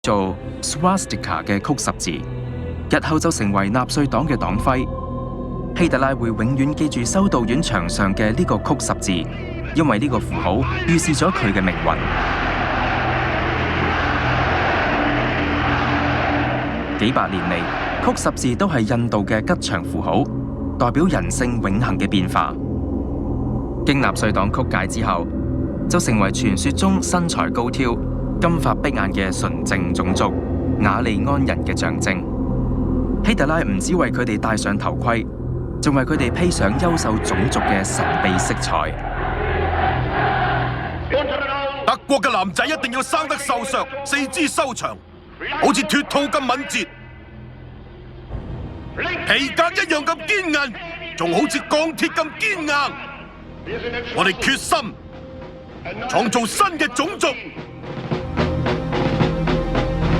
做 Swastika 嘅曲十字，日後就成為納粹黨嘅黨徽。希特拉會永遠記住修道院牆上嘅呢個曲十字，因為呢個符號預示咗佢嘅命運。幾百年嚟，曲十字都係印度嘅吉祥符號，代表人性永恆嘅變化。經納粹黨曲解之後，就成為傳說中身材高挑、金髮碧眼嘅純正種族雅利安人嘅象徵。希特拉唔止為佢哋戴上頭盔，仲為佢哋披上優秀種族嘅神秘色彩。德國嘅男仔一定要生得瘦削，四肢修長，好似脫兔咁敏捷，皮革一樣咁堅韌，仲好似鋼鐵咁堅硬。我哋決心創造新嘅種族，